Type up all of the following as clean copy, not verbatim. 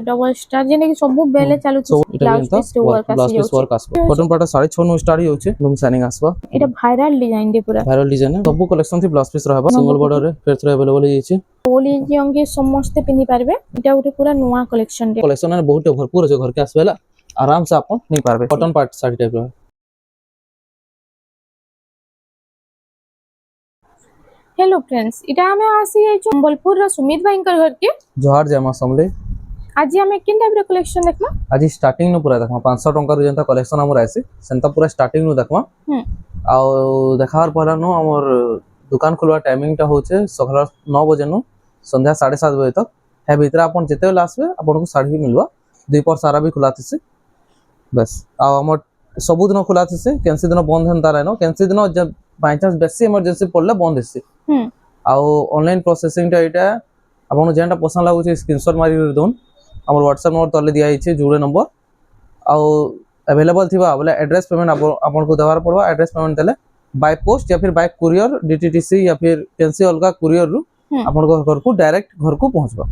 Double star जेने कि सब बेले चालू ब्लाउज पीस वर्क आसी कॉटन पाटा 6.5 नु स्टार्ट होचे लुम साइनिंग आसबा एटा वायरल डिजाइन दे पूरा वायरल डिजाइन सब कलेक्शन थी ब्लाउज पीस रहबा सिंगल बॉर्डर रे फेर थ्रो अवेलेबल हिचे ओली जिंगे समस्त पिनि पारबे एटा उठे पूरा नुवा कलेक्शन रे कलेक्शन ने बहुत भरपूर है घर के आसबेला आराम से आपन नहीं पारबे कॉटन पार्ट साड़ी टाइप रो हेलो फ्रेंड्स इटा हमें आसी है संबलपुर रो सुमित भाई कर घर के जोहार जमा समले आज हमें किन टाइप रो कलेक्शन देखमा आज स्टार्टिंग नु पूरा देखमा 500 टंका रो जनता कलेक्शन हमर आसी सेंता पूरा स्टार्टिंग नु देखमा आ देखार पहला नु हमर दुकान खुलवा टाइमिंग ता होचे सकाळ 9 बजे नु संध्या 7:30 बजे तक है भीतर अपन जेते बेला आसबे अपन को साड़ी भी मिलवा दीपर सारा भी खुला थिसे बस आ हमर सब दिन खुला थिसे कैंसी दिन बंद हनता रहनो कैंसी दिन जब बाय चांस बेसी इमरजेंसी पड़ले बंद हिसे आ ऑनलाइन प्रोसेसिंग ता एटा अपन जेंटा पसंद लागु छै स्क्रीनशॉट मारि दोन हमर WhatsApp नंबर तले दिया छै जुड़े नंबर आ अवेलेबल थिबा बोले एड्रेस पेमेंट अपन को देवार पड़वा एड्रेस पेमेंट देले बाय पोस्ट या फिर बाय कुरियर डीटीटीसी या फिर कैंसी अलगा कुरियर रु अपन को घर को डायरेक्ट घर को पहुंचबा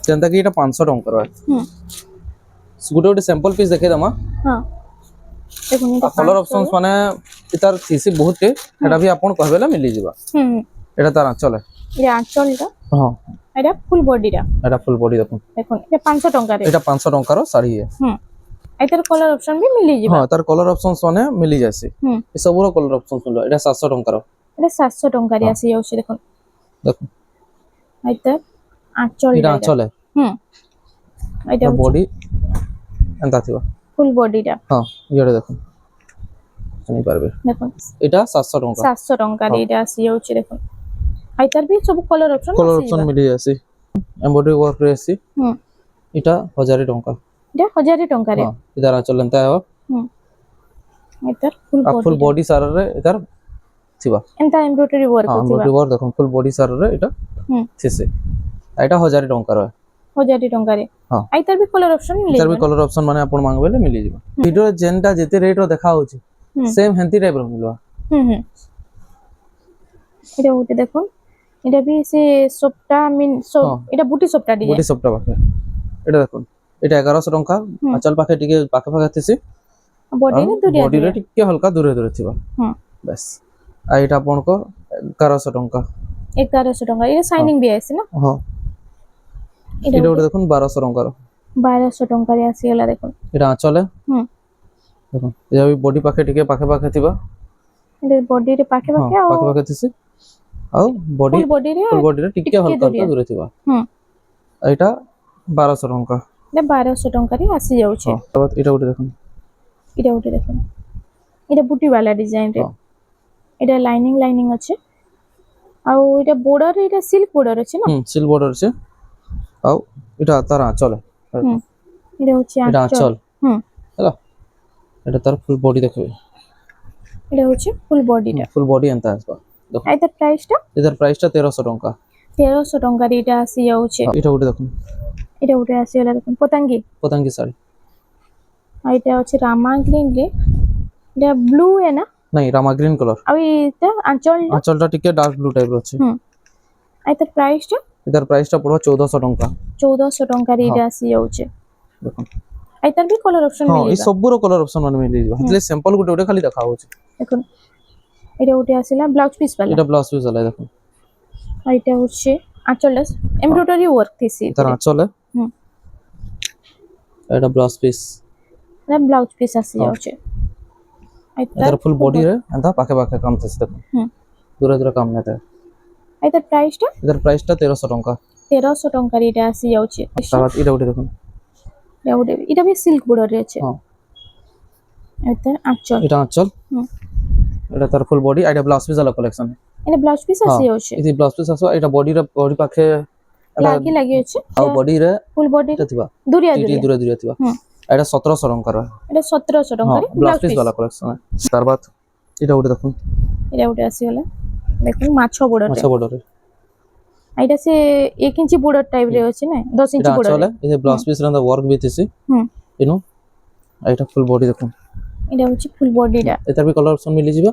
जेंता कि एटा 500 टंका रो गुटे सैंपल पीस देखे दमा हां देखो कलर ऑप्शंस माने इतार सीसी बहुत के एटा भी अपन कहबेला मिली जिबा एटा तारा चले ये आंचल दा हां एटा फुल बॉडी देखो देखो ये 500 टंका रे एटा 500 टंका रो साड़ी है एतर कलर ऑप्शन भी मिली जिबा हां तार कलर ऑप्शंस माने मिली जासी ए सब रो कलर ऑप्शंस मिलो एटा 700 टंका रो एटा 700 टंका रे आसी जाउसी देखो एतर आंचल एटा चले एटा बॉडी एंता थिबा फुल बॉडी दा हां येडे देखो नहीं पारबे देखो एटा 700 टंका 700 टंका रे एटा आसी जाउसी देखो आइतर भी सब कलर ऑप्शन मिली जासी एम्ब्रॉयडरी वर्क रे आसी एटा 1000 टंका एटा 1000 टंका रे हां इधर चलनता है आइतर फुल बॉडी सारा रे इधर थिबा एंता एम्ब्रॉयडरी वर्क थिबा एम्ब्रॉयडरी वर्क देखो फुल बॉडी सारा रे एटा थिसे एटा 1000 टंका रे 1000 टंका रे हां आइतर भी कलर ऑप्शन मिली इधर भी कलर ऑप्शन माने अपन मांगबेले मिली जिबा वीडियो जेनटा जेते रेट रो देखा होची सेम हेंती टाइप रो मिलवा एटा उठे देखो एटा भी से सोपटा मीन सो एटा बुटी सोपटा पाखे एटा देखो एटा 1100 टंका अचल पाखे टिके पाखे थिसी बॉडी रे टिके हल्का दूरे दूरे थिबा बस आ एटा अपन को 1100 टंका ये साइनिंग भी आसी ना हां एटा उठे देखो 1200 टंका रो 1200 टंका रे आसी होला देखो एटा चले देखो ये भी बॉडी पाखे टिके पाखे थिबा एटा बॉडी रे पाखे पाखे थिसी आ बॉडी फुल बॉडी रे टिके हल्का दूरे थिबा एटा 1200 टंका ने 1200 टंका रे आसी जाउ छे तब एटा उठे देखो एटा बुटी वाला डिजाइन रे एटा लाइनिंग अछि आ एटा बॉर्डर एटा सिल्क बॉर्डर अछि ना सिल्क बॉर्डर अछि आ एटा तारा चले एटा होछि एटा चल हैला एटा तार फुल बॉडी देखबे एटा होछि फुल बॉडी एंता आसबा देखो एतर प्राइस टा 1300 टंका 1300 टंका रे एटा आसी जाउ छे एटा उठे देखो एटा उठे आसी होला देखो पतंगी साड़ी आ एटा अछि रामा ग्रीन रे एटा ब्लू है ना नहीं रामा ग्रीन कलर अब एटा आंचलटा टिके डार्क ब्लू टाइप अछि एतर प्राइस टा पड़वा 1400 टंका 1400 टंका रे एटा आसी जाउ छे देखो एतर भी कलर ऑप्शन मिली हां ई सब रो कलर ऑप्शन माने मिली जा हतले सैंपल गुटे खाली देखा हो छे देखो एटा उठे आसीला ब्लाउज पीस वाला एटा ब्लाउज पीस वाला देखो एटा होछे आंचलस एम्ब्रॉयडरी वर्क थिसी तर आंचल एटा ब्लाउज पीस आसी जाउ छे एतर फुल बॉडी रे एंता पाखे काम थिस देखो दूर काम नेते एतर प्राइस टा 1300 टंका 1300 टंका रे एटा आसी जाउ छे साथ एटा उठे देखो एटा भी सिल्क बॉर्डर रे छे हां एतर आंचल एटा तार फुल बॉडी एटा ब्लाउज पीस वाला कलेक्शन एटा ब्लाउज पीस आसी जाउ छे इति ब्लाउज पीस आसो एटा बॉडी रे बॉडी पाखे लागी अछि आ बॉडी रे फुल बॉडी रे थिबा दूर थिबा एटा 1700 टंका रे एटा 1700 टंका रे ब्लाउज पीस वाला कलेक्शन तार बाद एटा उठे देखो एटा उठे आसी होला देखो माछो बॉर्डर रे एटा से 1 इंच बॉर्डर टाइप रे अछि ना 10 इंच बॉर्डर चले ए ब्लाउज पीस रंदा वर्क भी थिसी इनो एटा फुल बॉडी देखो एटा होछि फुल बॉडी दा एतर भी कलर ऑप्शन मिली जिबा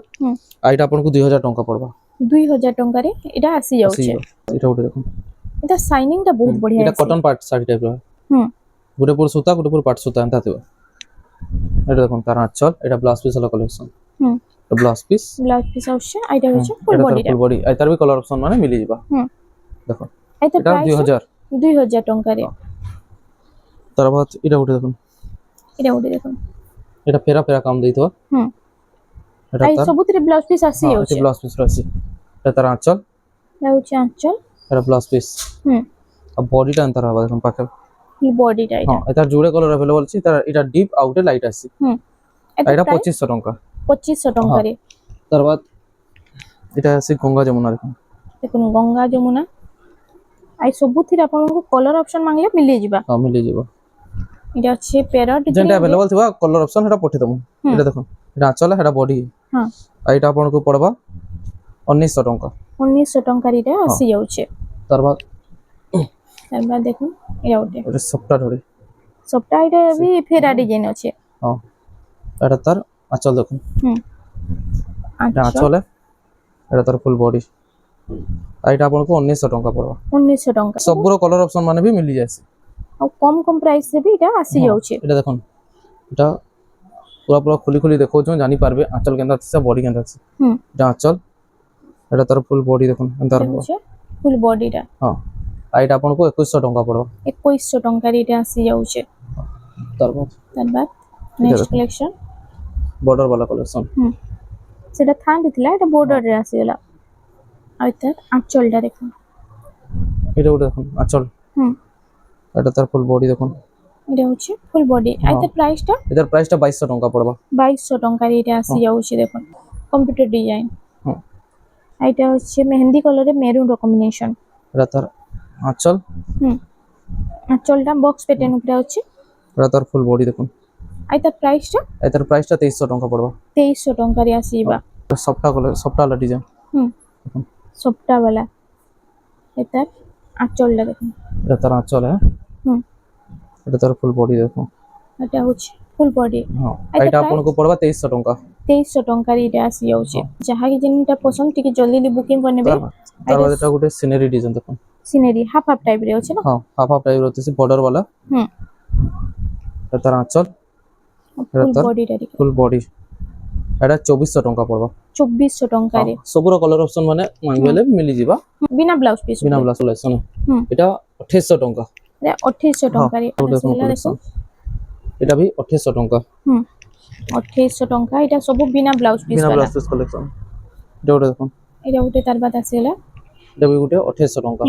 आ एटा आपन को 2000 टंका पड़बा 2000 टंका रे एटा आसी जाउ छे एटा उठे देखो एटा शाइनिंग ता बहुत बढ़िया है एटा कॉटन पार्ट साड़ी टाइप रो ଗୋଟେ ପୁର ସୂତା ଗୋଟେ ପୁର ପାଟ ସୂତା ଏନ୍ତା ଥିବ। এটা দেখুন তার আঁচল, এটা ব্লাউজ পিস হলো কালেকশন, হুম এটা ব্লাউজ পিস, ব্লাউজ পিস আসছে আইটা হচ্ছে ফুল এটা তার বডিটা। ফুল বডি, এটার বি কালার অপশন মানে মিলি যাবা। হুম দেখুন আইটা এটা প্রাইস 2000। 2000 টঙ্কারে। তারপর এটা উঠে দেখুন, এটা ওটি দেখুন। এটা ফেরা ফেরা কাম দেইতো। হুম এটা আই তার ସବୁଥିରେ ব্লাউজ পিস আসি হ্যাঁ, এটা যাচ্ছে। ব্লাউজ পিস রয়েছে, এটা তার আঁচল, এটা হচ্ছে আঁচল। এটা ব্লাউজ পিস। হুম আর বডিটা এন্তার হবে দেখুন পাখে। ফুল বডিটা এটা। হ্যাঁ, এটার জোড়ে কালার अवेलेबल আছে, এটা ডিপ আউটে লাইট আছে। হুম এটা এটা প্রাইস 2500 টাকা। 2500 টঙ্কারে। তারপর এটা আছে গঙ্গা যমুনা দেখুন। দেখুন গঙ্গা যমুনা। আই ସବୁଥିରେ ଆପଣଙ୍କୁ କଲର ଅପସନ ମାଗିଲେ ମିଳି ଯିବା। হ্যাঁ মিলি যাব, এটা হচ্ছে প্যারট যেটা अवेलेबल থিবা কলর অপশন এটা পঠে দেবো। হুম। এটা দেখুন, এটা আঁচল, এটা বডি। হ্যাঁ আর এটা আপনাকে পড়বা 1900 টাকা। 1900 টঙ্কার এটা আসি যাচ্ছে। তারপর তারপর দেখুন এটা ওটে এটা সফটা ধরে। সবটা এটা বি ফেরা ডিজাইন আছে। হ্যাঁ, এটা তার আঁচল দেখুন, হুম এটা আচ্ছা আঁচল, এটা তার ফুল বডি। আর এটা আপনাকে 1900 টাকা পড়বা। 1900 টঙ্কা। সবগুলো কলর অপশন মানে বি মিলি যাচ্ছে। ଆଉ କମ କମ ପ୍ରାଇସ୍ ରେ ବି এটা আসি যাচ্ছে। এটা দেখুন, এটা পুরা পুরা খুলি খুলি দেখোছো জানি পারবে আঁচল কেনতা আছে বডি কেনতা আছে। হুম এটা আঁচল, এটা তার ফুল বডি দেখুন এন্তা এটা হবো। হচ্ছে ফুল বডিটা। হ্যাঁ, আর এটা আপনাকে 2100 টাকা পড়বা। 2100 টঙ্কার এটা আসি যাচ্ছে। তারপর তারপর নেক্সট কালেকশন। বর্ডার वाला কালেকশন। হুম সেটা থান দিଥିଲା এটা বর্ডর রে আসিগলা। আর তার আঁচলটা দেখুন। এটা ওটা দেখুন আঁচল, হুম এটা তার ফুল বডি দেখুন। এটা হচ্ছে ফুল বডি। আর তার প্রাইসটা এটার প্রাইসটা 2200 টাকা পড়বা। 2200 টঙ্কার এটা আসি যাচ্ছে দেখুন। Computer design. হুম, এটা হচ্ছে মেহেন্দি কালারে মেরুন কম্বিনেশন। এটা তার আঁচল, হুম আঁচলটা বক্স প্যাটার্ন উপরে হচ্ছে। এটা তার ফুল বডি দেখুন। আর তার প্রাইসটা এটার প্রাইসটা 2300 টাকা পড়বা। 2300 টঙ্কারে আসিবা। সবটা কালার সবটা আলাদা ডিজাইন। হুম সবটা वाला। এটা আঁচলটা দেখুন। এটা তার আঁচল, হ্যাঁ হুম এটা তার ফুল বডি দেখুন। এটা হচ্ছে ফুল বডি। হ্যাঁ, এটা এটা আপনাকে পড়বা 2300 টাকা। 2300 টঙ্কার এটা আসি যাচ্ছে। যাহাকি যেটা পছন্দ টিকে জলদি বুকিং করে নেবে। তারপর এটা গোটে সিনারি ডিজাইন দেখুন। সিনারি হাফ হাফ টাইপ রে আছে না। হ্যাঁ, হাফ হাফ টাইপ রতেছে বর্ডার वाला। হুম এটা তার আঁচল, ফুল তার বডিটা দেখুন। Full body. এটা 2400 টাকা পড়বা। 2400 টঙ্কারে। সবুর কালার অপশন মানে মাঙ্গবেলে মিলি যাবা বিনা ব্লাউজ পিস। বিনা ব্লাউজ কালেকশন। হুম এটা 2800 টাকা। এটা 2800 টঙ্কারে দেখুন আসিলা দেখুন। এটা ভি 2800 টাকা। হুম 2800 টঙ্কা এটা সব বিনা ব্লাউজ পিস বিনা वाला। Blouse piece collection. এটা ওটা দেখুন, এটা উঠে তার বাদ আসিলা। এটা ভি গোটে 2800 টাকা।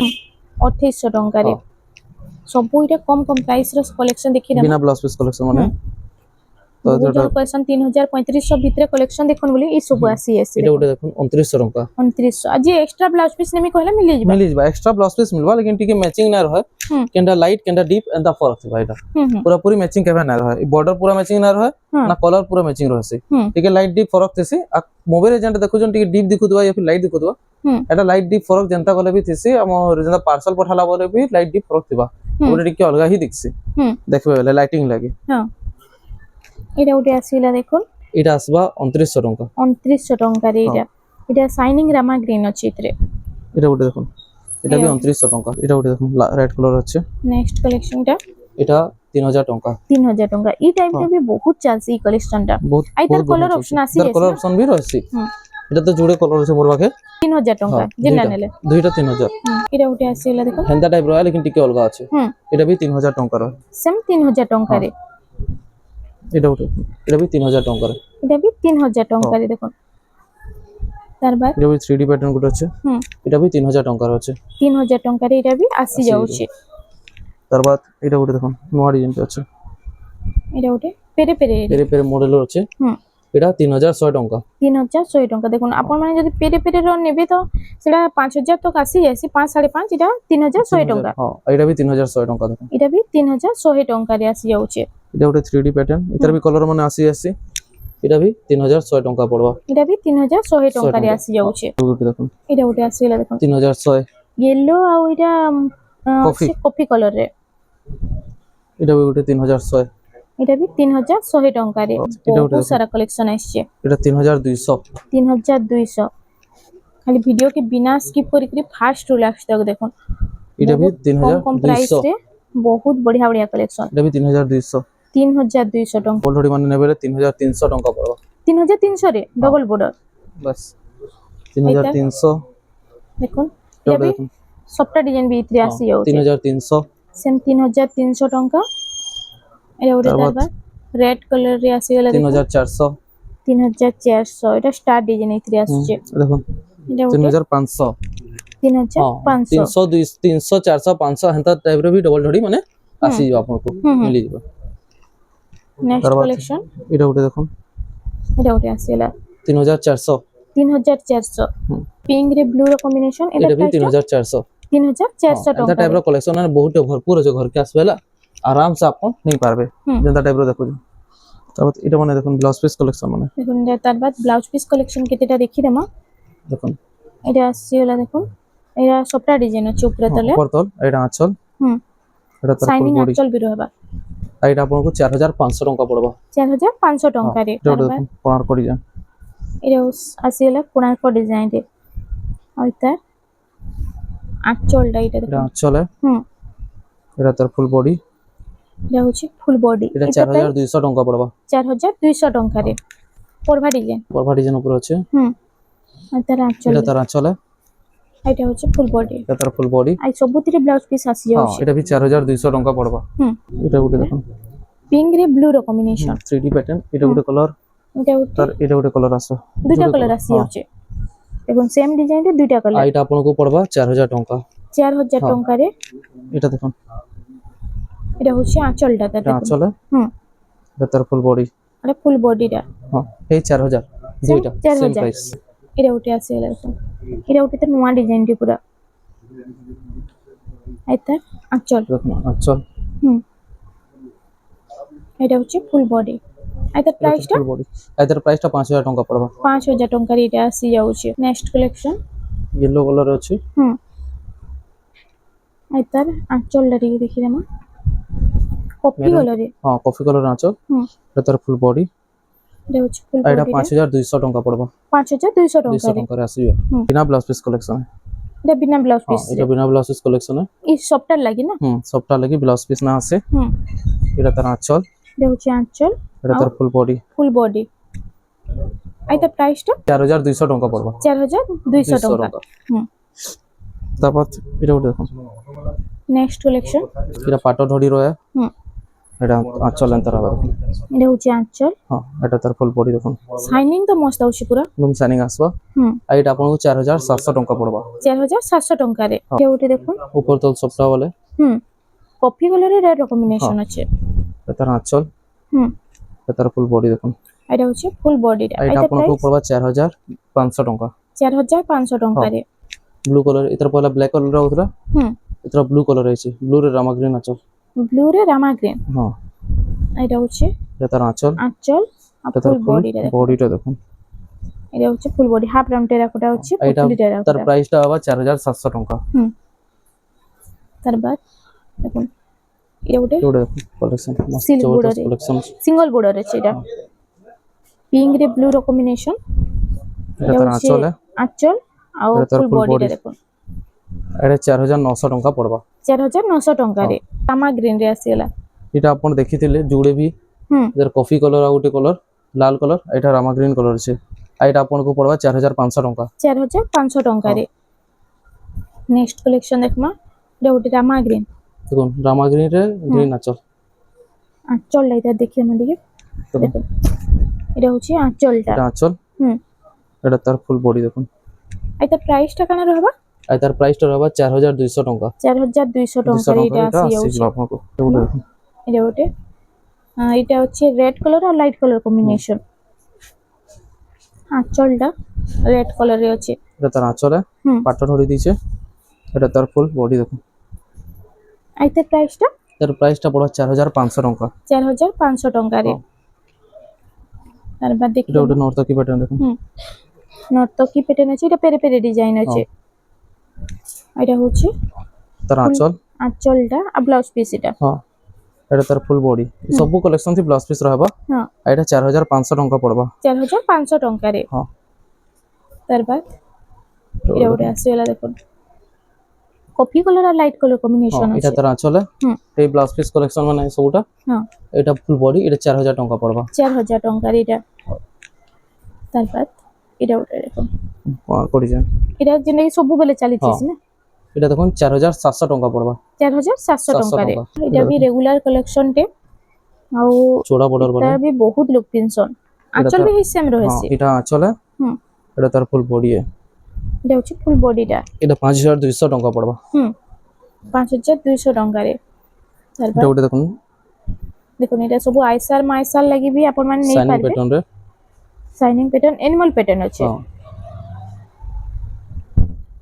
2800 টঙ্কারে। ସବୁ এটা কম কম প্রাইস ର কলেকশন দেখি বিনা ব্লাউজ পিস কালেকশন মানে। তো বহুত এটা জন কলেকশন 3000 3500 ভিতরে কলেকশন দেখুন বলি এই সব আসি আসি। এটা ওটা দেখুন 2900 টাকা। 2900 আজি এক্সট্রা ব্লাউজ পিস নেমি কহলে মিলি যাবে। মিলি যাবা, এক্সট্রা ব্লাউজ পিস মিলবা লেকিন টিকে ম্যাচিং না রহে। হুম কেনটা লাইট কেনটা ডিপ এন্ড ফরক থিবা। এটা হুম হুম पूरा पूरी मैचिंग केबे ना रहे, बॉर्डर पूरा मैचिंग ना रहे हाँ। ना कलर पूरा मैचिंग रहसी। হুম ठीक है, लाइट डीप फरक थेसी। आ मोबाइल रे जेंटा देखुजन टिके डीप दिखुतबा या फिर लाइट दिखुतबा। হুম एटा लाइट डीप फरक जेंता कले भी थेसी, हमर जेंता पार्सल पठाला बोले भी लाइट डीप फरक थिबा। হুম ओटा टिके अलगा ही दिखसी হুম देखबे बेले लाइटिंग लागे। হ্যাঁ এটা উঠে আসিলা দেখুন। এটা আসবা 2900 টাকা। 2900 টঙ্কারে এটা। এটা শাইনিং রামা গ্রিন আছে এতে। এটা ওটা দেখুন, এটা भी 2900 টাকা। এটা ওটা দেখুন রেড কালার আছে। নেক্সট কালেকশনটা এটা 3000 টাকা। 3000 টঙ্কা। এই টাইপটা বি বহুত চালছি এই কালেকশনটা। बहुत আই তার बहुत কলর অপশন আসি তার আছে কলর না। অপশন भी रहसी। হুম এটা তো জুড়ে কলর আছে মোর পাখে। 3000 টঙ্কা হ্যাঁ, যেটা নেলে। দুইটা 3000। এটা উঠে আসিলা দেখুন। হেন্দা টাইপ রয় লেকিন টিকে অলগা আছে। হুম এটা भी 3000 টাকা রয়। সেম 3000 টঙ্কারে। এটা ওটা, এটা भी 3000 টাকা রয়। এটা বি 3000 টঙ্কারে দেখুন। তারপর এটা भी 3D প্যাটার্ন গুলো আছে। হুম এটা भी 3000 টাকা আছে। 3000 টঙ্কারে এটা বি আসি যাচ্ছে। তারপর এটা ওটা দেখুন নোয়া ডিজাইন আছে। এটা উঠে পেরে পেরে পেরে পেরে মডেল আছে। হুম এটা 3100 টাকা। 3100 টঙ্কা দেখুন। আপন মানে যদি পেরে পেরে র নেবে তো সেটা 5000 তক আসি যাইছি। 5 5.5 এটা 3100 টঙ্কা। হ্যাঁ, এটা भी 3100 টাকা দেখুন। এটা বি 3100 টঙ্কারে আসি যাচ্ছে। এটা ওটা 3D প্যাটার্ন, এটার भी কলর মানে আসি আসি। এটা भी 3100 টাকা পড়বা। এটা বি 3100 টঙ্কারে আসি যাচ্ছে। ওটা দেখুন এটা উঠে আসিলা দেখুন। 3100। येलो ଆଉ এটা কফি। কফি কলর রে। এটা भी ওটা 3100। এটা বি 3100 টঙ্কারে। এটা উঠে বহুত সারা কালেকশন আসছে। এটা 3200। 3200। খালি ভিডিও के बिना स्किप करी फास्ट रूल आछतक देखो। এটা भी कम कम प्राइस 3200। रे बहुत बढ़िया बढ़िया कलेक्शन এটা भी 3200 3200 टंका डबल धड़ी माने नेबे 3300 टंका पड़बा 3300 रे डबल बॉर्डर बस 3300 देखो এটা ये भी দেখুন सबटा डिजाइन भी इतरे आसी जाउछे 3300 सेम 3300 टंका এটা ওটা তারপর তারপর রেড কলর রে আসি গলা দেখো 3400 3400 এটা স্টার ডিজাইন ইতরে আসছে দেখুন এটা ওটা 3500 3500 300 300 400 500 হেনতা টাইপ রে भी डबल धड़ी माने आसी जो आपनको मिली जीव नेक्स्ट कलेक्शन এটা উঠে দেখুন এটা ওটা আসি গলা 3400 3400 पिंक रे ब्लू रो कॉम्बिनेशन এটা এটা भी प्राइस 3400 3400 एंता टाइप टंका रो कलेक्शन है बहुत भरपूर है घर के आसबेला आराम से आपको नहीं पारबे जेंता टाइप रो देखो তারপর এটা মানে দেখুন ব্লাউজ পিস কালেকশন মানে দেখুন তারপর ব্লাউজ পিস কালেকশন কেতেটা দেখি দেমা দেখুন এটা আসছে গলা দেখুন এটা সবটা ডিজাইন আছে উপরে তলে উপর তল এটা আঁচল এটা তার ফুল শাইনিং বডি আঁচল বিরো হবা এটা আপনাকে 4500 টাকা পড়বা 4500 टंका रे এটা দেখুন কোনার করি যান এটা আসছে গলা কোণার্ক ডিজাইন রে আর তার আঁচলটা এটা এটা দেখুন আঁচলে এটা তার ফুল বডি এটা হচ্ছে ফুল বডি এটা 4200 টাকা পড়বা 4200 टंका রে পরভা ডিজাইন পরভা ডিজাইন উপরে আছে আর তার আঁচল এটা তার আঁচলে এটা হচ্ছে ফুল বডি এটা তার ফুল বডি আর সবুতিরে ব্লাউজ পিস আসি যাচ্ছে এটা भी 4200 টাকা পড়বা এটা উঠে দেখুন পিঙ্ক রে ব্লু র কম্বিনেশন 3D প্যাটার্ন এটা উঠে কালার এটা উঠে তার এটা উঠে কালার আছে দুইটা কালার আসি যাচ্ছে দেখুন সেম ডিজাইন রে দুইটা কালার এটা আপনাকে পড়বা 4000 টাকা 4000 टंका রে এটা দেখুন এটা হচ্ছে আঁচলটা এটা দেখুন আঁচলে এটা তার ফুল বডি আর ফুল বডিটা এই 4000 দুইটা সেম 4000 প্রাইস এটা উঠে আসে দেখুন এটা উঠে তো নয়া ডিজাইন টি পুরা আইতা আঁচল দেখুন আঁচল এটা হচ্ছে ফুল বডি আইতা প্রাইসটা ফুল বডি এটার প্রাইসটা 5000 টাকা পড়বা 5000 टंका রে এটা আসি যাচ্ছে নেক্সট কালেকশন येलो कलर আছে আইতার আঁচলটা রে দেখি দেমা কপি কালারে কফি কালার আঁচল এটা তার ফুল বডি এটা হচ্ছে ফুল এটা বডি 5200 টাকা পড়বা 5200 टंका 200 রে টাকা আসিবে বিনা ব্লাউজ পিস কালেকশন এটা বিনা ব্লাউজ পিস এটা বিনা ব্লাউজ পিস কালেকশন এই সবটার লাগি না সবটা লাগি ব্লাউজ পিস না আছে এটা তার আঁচল এটা হচ্ছে আঁচল এটা তার ফুল বডি আইতা প্রাইসটা 4200 টাকা পড়বা 4200 টাকা তারপর এটা উঠে দেখুন নেক্সট কালেকশন এটা পাটো ধড়ি রয়ে এটা আঁচল এন্টার হবে দেখুন এটা হচ্ছে আঁচল এটা তার ফুল বডি দেখুন শাইনিং তো মস্ত আছে পুরা লুম শাইনিং আসবা আর এটা আপনাকে 4700 টাকা পড়বা 4700 टंका রে এটা উঠে দেখুন উপর তল সবটা বলে কফি কালারের রেড কম্বিনেশন আছে এটা তার আঁচল এটা তার ফুল বডি দেখুন এটা হচ্ছে ফুল বডিটা এটা আপনাকে পড়বা 4500 টাকা 4500 टंका রে ব্লু কালার এটার পয়লা ব্ল্যাক কালার হউতরা এটা ব্লু কালার আছে ব্লু রে রামা গ্রিন আঁচল ব্লু রে রামা গ্রিন এটা হচ্ছে এটা তার আঁচল আর ফুল বডিটা দেখুন এটা হচ্ছে full body half round terracotta হচ্ছে এটা পুটলি টেরাকোটা তার প্রাইসটা আবার 4700 টাকা তারপর দেখুন এটা উঠে collection silk border collection single border আছে এটা পিঙ্ক রে ব্লু র কম্বিনেশন এটা তার আঁচল আঁচল আর ফুল বডিটা দেখুন এটা 4900 টাকা পড়বা 4900 टंका रे रामा ग्रीन रे आसीला এটা আপন দেখিଥିଲେ জুড়ে भी এর কফি কালার আর গোটে কালার লাল কালার এটা রামা গ্রিন কালার আছে আর এটা আপনাকে পড়বা 4500 টাকা 4500 टंका रे नेक्स्ट कलेक्शन देखमा এটা ওটা রামা গ্রিন দেখুন রামা গ্রিন রে গ্রিন আঁচল লাইটা দেখি আমাদেরকে দেখুন এটা হচ্ছে আঁচলটা এটা আঁচল এটা তার ফুল বডি দেখুন এটা প্রাইসটা কেন রহবা আর তার প্রাইসটা হবে 4200 টাকা 4200 টাকা রে এটা আসি আপনাকে এটা দেখুন এটা ওটা এটা হচ্ছে রেড কালার আর লাইট কালার কম্বিনেশন আঁচলটা রেড কালারে আছে এটা তার আঁচলে পাটটা ধরে দিয়েছে এটা তার ফুল বডি দেখুন আইতে প্রাইসটা তার প্রাইসটা পড়া 4500 টাকা 4500 টাকা রে তারপর দেখি এটা ওটা নর্তকি প্যাটার্ন দেখুন নর্তকি প্যাটার্ন আছে এটা পেরে পেরে ডিজাইন আছে এটা হচ্ছে তার আঁচলটা আর ব্লাউজ পিস এটা এটা তার ফুল বডি সব কালেকশন থি ব্লাউজ পিস রহবা এটা 4500 টাকা পড়বা 4500 টাকা রে তারপর এটা ওটা আসেলা দেখুন কফি কলর আর লাইট কলর কম্বিনেশন এটা আছে তার আঁচলে হুম এই ব্লাউজ পিস কালেকশন মানে সবুটা হ্যাঁ এটা ফুল বডি এটা 4000 টଙ୍କା পড়বা 4000 টঙ্কার এটা তারপর এটা ওটা দেখুন পড়িছে এটা যেটা সবু বেলে চালিছে হ্যাঁ না এটা দেখুন 4700 টଙ୍କା পড়বা 4700 700 ଟଙ୍କାରେ ଟଙ୍କା ଏଇଟା ବି ରେଗୁଲାର କଲେକ୍ସନ ଟେ ଆଉ ଚୋଡା border ଏଟା ବି ବହୁତ ଲୋକ ପିନ୍ଧସନ୍ ଆଞ୍ଚଲ ବି ସେମ ହଁ ରହିଛି এটা আঁচলে ହୁଁ এটা তার ফুল বডি এটা হচ্ছে ফুল বডিটা এটা 5200 ଟଙ୍କା পড়বা হুম 5200 ଟଙ୍କାରେ এটা তারপর ওটা দেখুন দেখুন এটা ସବୁ আইসার মাইসার লাগি ବି ଆପଣ ମାନେ ନେଇ সাইনিং ପାରିବେ প্যাটার্ন রে শাইনিং প্যাটার্ন এনিমাল প্যাটার্ন আছে হ্যাঁ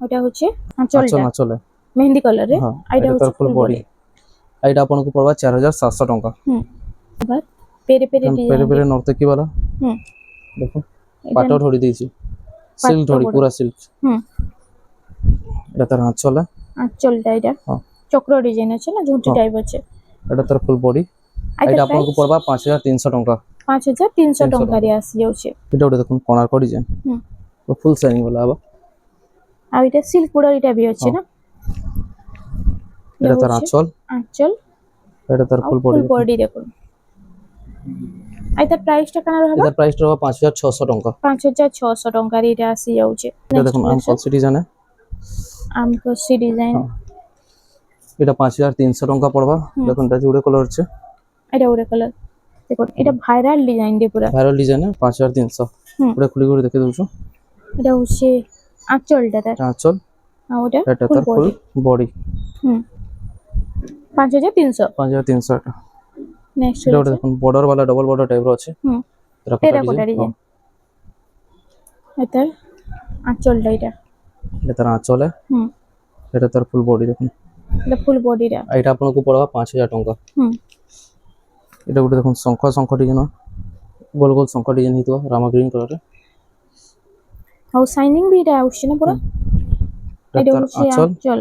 ওটা হচ্ছে আঁচল আঁচলটা আঁচলে মেহেন্দি কালার রে হ্যাঁ এটা এটা হচ্ছে তার ফুল ফুল বডি বডি এটা আপনাকে পড়বা 4700 ଟଙ୍କା হুম এবার পেরে পেরে পেরে ডিজাইন পেরে নর্তকি वाला হুম দেখুন এটা পাটো ধরি দিয়েছি সিল্ক পাট্টা ধরি বড়। পুরা সিল্ক হুম এটা তার আঁচলে আঁচলটা এটা হ্যাঁ চক্র ডিজাইন আছে না ঝুঁটি হ্যাঁ টাইপ আছে এটা তার ফুল বডি আর এটা এটা আপনাকে প্রাইস পড়বা 5300 ଟଙ୍କା 5300 300 ଟଙ୍କାରେ ଆସିଯାଉଛି এটা ওটা দেখুন কোণার্ক ডিজাইন ହୁଁ ফুল শাইনিং वाला হবা ଆଉ ଏଇଟା ସିଲ୍କ ବୋର୍ଡର ଏଇଟା ବି ଅଛି হ্যাঁ ନା এটা তার ହଉଛି আঁচল ଆଞ୍ଚଲ এটা তার ଆଉ ফুল ফুল বডি ବଡି ଦେଖୁନ ଆଉ ତା ପ୍ରାଇସ୍ ଟା କାଣା ରହିବ এটার প্রাইসটা হবা 5600 ଟଙ୍କା 5600 ଟଙ୍କାରେ ଏଇଟା ଆସିଯାଉଛି এটা দেখুন আম কলসি ডিজাইন ଆମକୁ ସି ଡିଜାଇନ হ্যাঁ এটা 5300 ଟଙ୍କା পড়বা দেখুন এটা জুড়ে কালার আছে ଏଇଟା ଗୋଟେ କଲର ଦେଖୁନ ଏଇଟା ଭାଇରାଲ ଡିଜାଇନ ଟେ ପୁରା ভাইরাল ডিজাইন 5300 ହୁଁ ওটা খুলি করে দেখে দউছো ଏଇଟା ହଉଛି ଆଞ୍ଚଲଟା ତାର আঁচল ଆଉ ଏଇଟା এটা ফুল তার ফুল ବଡି বডি ହୁଁ 5300 5300 এটা ନେକ୍ସଟ এটা ওটা দেখুন বর্ডার वाला ডবল বর্ডার টাইপর আছে ହୁଁ টেরাকোটা ଟେରାକୋଟା ডিজাইন ଡିଜାଇନ ଏଇଟା ଆଞ୍ଚଲଟା ଏଇଟା এটা তার আঁচল ହୁଁ এটা তার ফুল বডি দেখুন ଏଇଟା ফুল ବଡିଟା এটা আপনাকে পড়বা 5000 ଟଙ୍କା ହୁଁ এটা ওটা দেখুন শঙ্খ শঙ্খ ডিজাইন গোল গোল শঙ্খ ডিজাইন হিতো রামা গ্রিন কালার ଆଉ ସାଇନିଂ ବି ଏଇଟା ଆସୁଛି ନା ପୁରା এটা ଏଇଟା তার ହଉଛି আঁচল ଆଞ୍ଚଲ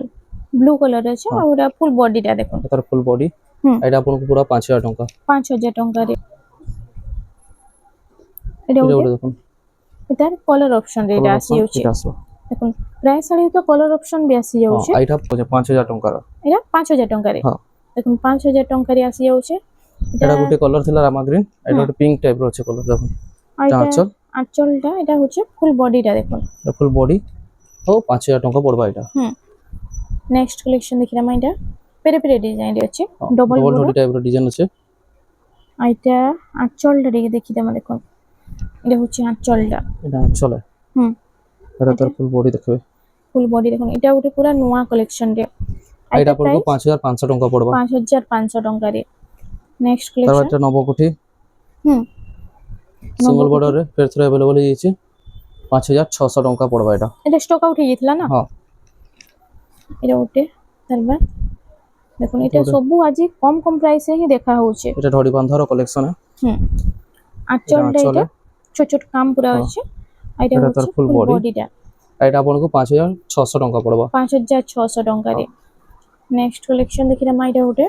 ବ୍ଲୁ କଲର ଅଛି ଆଉ ଏଇଟା ফুল ବଡିଟା ଦେଖୁନ এটা তার ফুল বডি ହୁଁ এটা আপনাকে পুরা 5000 ଟଙ୍କା 5000 ଟଙ୍କାରେ এটা এটা ଗୋଟେ ওটা দেখুন এটার কলর অপশন রে এটা আসিଯାଉଛି এটা আসলো দেখুন প্রায় শাড়ি তো কলর অপশন ବି ଆସିଯାଉଛି হ্যাঁ এটা 5000 ଟଙ୍କାର এটা 5000 ଟଙ୍କାରେ হ্যাঁ দেখুন 5000 ଟଙ୍କାରେ ଆସିଯାଉଛି এটা গোটে কলর ଥିଲା রামা গ্রিন এটা গোটে পিঙ্ক টাইপ র আছে কলর দেখুন আর এটা এটা আঁচল আঁচলটা এটা হচ্ছে ফুল বডিটা দেখুন এটা ফুল বডি ও 5000 ଟଙ୍କା পড়বা এটা হুম নেক্সট কালেকশন দেখিলাম এটা পেরে পেরে ডিজাইন আছে ডবল ডবল বড় বডি টাইপ র ডিজাইন আছে আর এটা আঁচলটা দেখি দেখিলাম দেখুন এটা হচ্ছে আঁচলটা এটা চলে হুম এটা তার ফুল বডি দেখবে ফুল বডি দেখুন এটা ଗୋଟେ পুরা নয়া কালেকশন রে আর এটা এটা পড়বো প্রাইস 5500 ଟଙ୍କା পড়বা 5500 ଟଙ୍କାରେ নেক্সট তারপর কালেকশন এটা নবকোঠি হুম সিঙ্গল বর্ডর রে ফের থ্রু अवेलेबल ହେଇଛି 5600 ଟଙ୍କା পড়বা এটা এটা স্টক আউট হয়ে গেছিল না হ্যাঁ এটা ଗୋଟେ তারপর দেখুন এটা ସବୁ আজ কম কম প্রাইসে ହିଁ দেখা হচ্ছে এটা ধড়ি বাঁধার কালেকশন হুম আঁচলটা আঁচলে। এটা ছোট ছোট কাম পুরা হ্যাঁ। আছে আর এটা এটা হচ্ছে তার full ফুল body। বডিটা এটা আপনাকে 5600 ଟଙ୍କା পড়বা 5600 ଟଙ୍କାରେ ନେକ୍ସଟ କଲେକ୍ସନ ଦେଖିଲା ମା ଏଇଟା ଗୋଟେ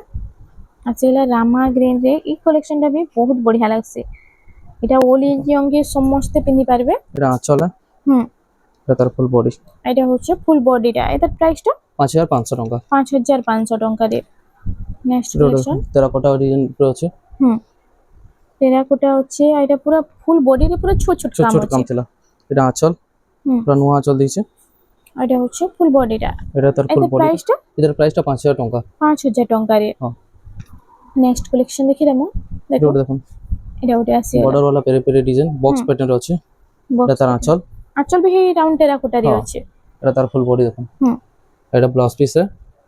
ଆସିଲା ରାମା ଗ୍ରୀନ ରେ এই କଲେକ୍ସନଟା ବି ବହୁତ ବଢିଆ ଲାଗୁଛି এটা ওল এজ ইয়ঙ্গে ସମସ୍ତେ ପିନ୍ଧି ପାରିବେ এটা আঁচল হুম এটা তার ফুল বডি এটা হচ্ছে ফুল বডিটা এটার প্রাইসটা 5500 ଟଙ୍କା 5500 ଟଙ୍କାରେ নেক্সট এটা কলেকশন তেরাকোটা ডিজাইন আছে হুম টেরাকোটা হচ্ছে আর এটা পুরো ফুল বডিতে পুরো ছোট ছোট ছোট কাম ছোট কাম আছে ছিল এটা আঁচল হুম পুরো নয়া আঁচল দিয়েছে আর এটা হচ্ছে ফুল বডিটা এটা তার ফুল এটার বডি প্রাইসটা এটার প্রাইসটা 5000 ଟଙ୍କା 5000 ଟଙ୍କାରେ হ্যাঁ নেক্সট কলেকশন দেখিলাম এটা দেখো ওটা দেখুন এটা ଗୋଟେ ଆସିବ বর্ডর वाला পেরে পেরে ডিজাইন বক্স প্যাটার্ন আছে এটা তার আঁচল আঁচল ବି রাউন্ড টেরাকোটাରେ হ্যাঁ। ଅଛି এটা তার ফুল বডি দেখুন হুম এটা ব্লাউজ পিস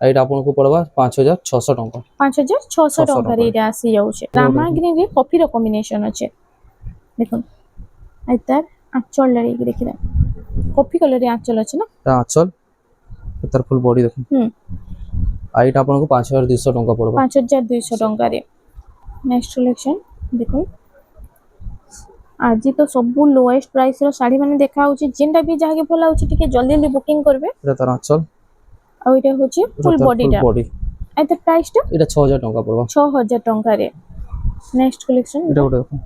এটা আপনাকে পড়বা 5600 ଟଙ୍କା 5600 ଟଙ୍କାରେ ଏଇଟା ଆସିଯାଉଛି ରାମା ଗ୍ରୀନରେ କଫିର କମ୍ବିନେସନ ଅଛି দেখুন আর তার আঁচলটা দেখিলাম কফি কলরে আঁচল আছে না এটা আঁচল এটা তার ফুল বডি দেখুন হুম আর এটা আপনাকে 5200 ଟଙ୍କା পড়বা 5200 ଟଙ୍କାରେ ନେକ୍ସଟ କଲେକ୍ସନ দেখুন ଆଜି ତ ସବୁ ଲୋଏଷ୍ଟ ପ୍ରାଇସ ର ଶାଢୀ ମାନେ ଦେଖା ହଉଛି ଯେନ୍ଟା ବି ଯାହାକେ ଭଲ ଲାଗୁଛି ଟିକେ ଜଲ୍ଦି ଜଲ୍ଦି ବୁକିଂ করবে এটা তার আঁচল ଆଉ এটা হচ্ছে ফুল বডিটা বডি আর তার প্রাইসটা এটা 6000 ଟଙ୍କା পড়বা 6000 ଟଙ୍କାରେ নেক্সট কলেকশন এটা ওটা দেখুন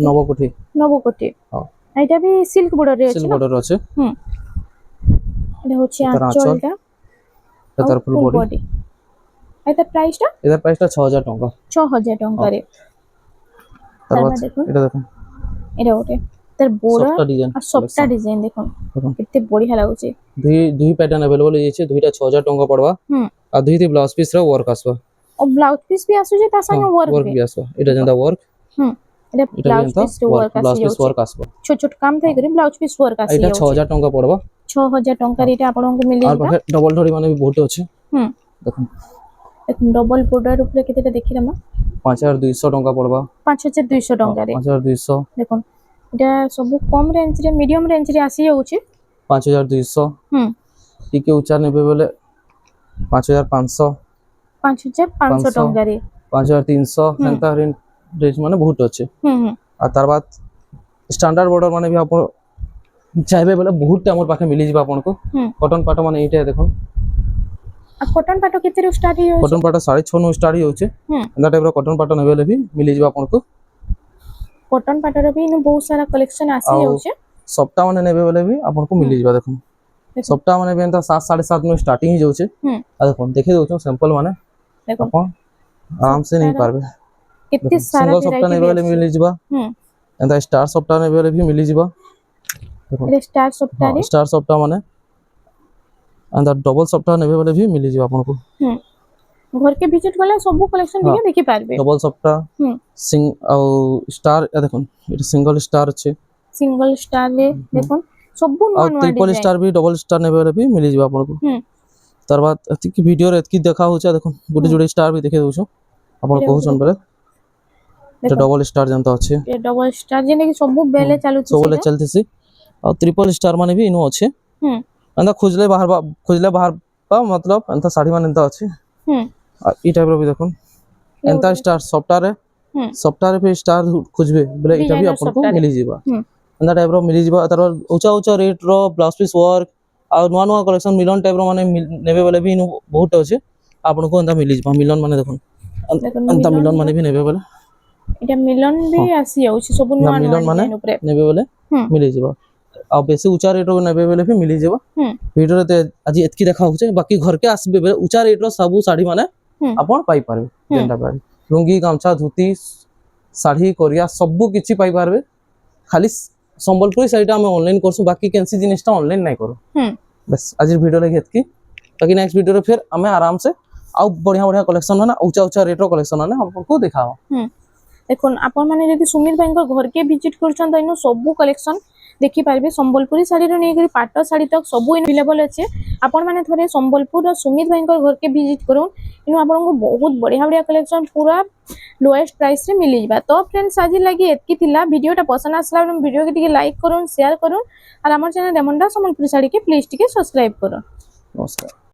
নবকোঠি নবকোটি হ্যাঁ এটা ବି সিল্ক বর্ডারে আছে সিল্ক না বর্ডর আছে হুম এটা হচ্ছে তার আঁচল। আঁচলটা এটা তার ফুল বডি বডি এটা প্রাইসটা এটার প্রাইসটা 6000 টাকা 6000 টাকারে তারপর দেখুন এটা দেখুন এটা ওটে তার বড় সবটা ডিজাইন আর সবটা ডিজাইন দেখুন দেখুন কেতে বঢ়িয়া লাগুছে দুই প্যাটার্ন अवेलेबल ହେଇଛି ଦୁଇଟା 6000 ଟଙ୍କା ପଡବା ଆଉ ଦୁଇଟି ବ୍ଲାଉଜ ପିସ୍ ର ୱାର୍କ ଆସିବ और ब्लाउज पीस भी आसुचे ता संगे वर्क ୱାର୍କ ବି ଆସିବ ଏଟା ଯେନ୍ତା ୱାର୍କ এটা এটা ব্লাউজ ଯେନ୍ତା ପିସ୍ ରେ वर्क ବ୍ଲାଉଜ आसी ପିସ୍ ୱାର୍କ ଆସିବ छोट छोट काम Thai curry blouse piece work आसी ଏଟା 6000 ଟଙ୍କା ପଡବା 6000 टंका रे आपनको मिली আর जाबा ପାଖେ ଡବଲ ଧଡ଼ି ମାନେ ବି ବହୁତ ଅଛି ଦେଖୁন एक डबल बॉर्डर ऊपर केतेटा देखि रमा 5200 ଟଙ୍କା ପଡବା 5200 टंका रे 5200 देखुन এটা सब कम रेंज रे मीडियम रेंज रे आसी जाउची 5200 ଟିକେ ଉଚ୍ଚା ନେବେ ବୋଲେ 5500 5500 टंका रे 5300 ସେନ୍ତା ରେଞ୍ଜ ମାନେ ବହୁତ ଅଛି আর তার বাদ স্ট্যান্ডার্ড বর্ডর মানে भी আপন চাইবে বলে বহুত আমার পাখে মিলি যাবে আপনাকে কটন পাট মানে এইটা দেখুন আর কটন পাটো কেতে রে স্টার্ट হৈ কটন পাট 6.5 नु स्टार्ट होउचे एंदा टाइप रो कटन पाट नेबे ले भी मिली जाबा आपनको कॉटन पाटर भी इन बहुत सारा कलेक्शन आसी जाउचे सप्ताह माने नेबे बोले भी आपनको मिली जाबा देखुन सप्ताह माने भी एंता 7 7.5 नु स्टार्टिंग ही जाउचे आ देखुन देखि दोछो सैंपल माने देखो अपन आराम से नहीं पारबे कितने सारा सिंगल सप्ताह नेबे बोले मिली जाबा एंता स्टार सप्ताह नेबे बोले भी मिली जाबा देखो ये स्टार सप्ताह रे स्टार सप्ताह माने एंता डबल सप्ताह नेबे बोले भी मिली जाबा आपनको घर के विजिट वाला सब कलेक्शन भी देखि पारबे डबल सप्ताह सिंग और स्टार या देखुन ये सिंगल स्टार আছে सिंगल स्टार रे देखुन सब नुवा और नुवा ट्रिपल स्टार भी डबल स्टार नेबे वाला भी मिली जाबा आपनको तार बाद एतिक वीडियो रे एतिक देखा होचा देखुन गुडी जोडी स्टार भी देखे दोछो आपन कहउछन बेले এটা डबल स्टार जनता আছে ये डबल स्टार जेने कि सब बेले चालू सब बेले चलतेसी और ट्रिपल स्टार माने भी इनो আছে अंदा खोजले बाहर पा मतलब अंता साड़ी माने अंता আছে और ई टाइप रो भी देखुन एंता स्टार सॉफ्टवेयर पे स्टार खोजबे बोले इटा भी आपन को मिली जीबा अंदा टाइप रो मिली जीबा तार ऊंचा ऊंचा रेट रो ब्लाउज पीस वर्क और नुवा नुवा कलेक्शन मिलन टाइप रो माने नेबे बोले भी इनो बहुत আছে आपन को अंदा मिली जीबा मिलन माने देखुन अंता मिलन माने भी नेबे बोले এটা মিলন भी आसी जाउची सब नुवा मिलन माने डिजाइन ऊपर नेबे बोले मिली जीबा आ बेसी ऊंचा रेट रो नेबे बोले भी मिली जीबा वीडियो रे आज एतकी देखा होचे बाकी घर के आसबे बोले ऊंचा रेट रो सब साड़ी माने आपण पाई पारबे जेंटा पारबे लुंगी गामछा धोती साड़ी कोरिया सब किछि पाई पारबे खाली संबलपुरी साड़ीटा हम ऑनलाइन करसु बाकी कैंसी जिनिसटा ऑनलाइन नहीं करो बस आज वीडियो लगे एतकी बाकी नेक्स्ट वीडियो रे फिर हमें आराम से आ बढ़िया बढ़िया कलेक्शन ना ऊंचा ऊंचा रेट रो कलेक्शन ना हमको दिखाओ देखुन आपण माने यदि सुमित भाई घर के विजिट करछन त इनो सब कलेक्शन देखि पारबे संबलपुरी साड़ी रो नै करी पाटो साड़ी तक सब अवेलेबल अछि आपण माने थरे संबलपुर रो सुमित भाई घर के विजिट करूँ इनो आपण को बहुत बढ़िया बढ़िया कलेक्शन पूरा लोएस्ट प्राइस रे मिली जाबा तो फ्रेंड्स आज लगी एतकी थिला वीडियोटा पसंद आसला वीडियो के टिके लाइक करूँ शेयर करूँ और हमर चैनल रेमंडा संबलपुरी साड़ी के प्लीज टिके सब्सक्राइब करूँ नमस्कार।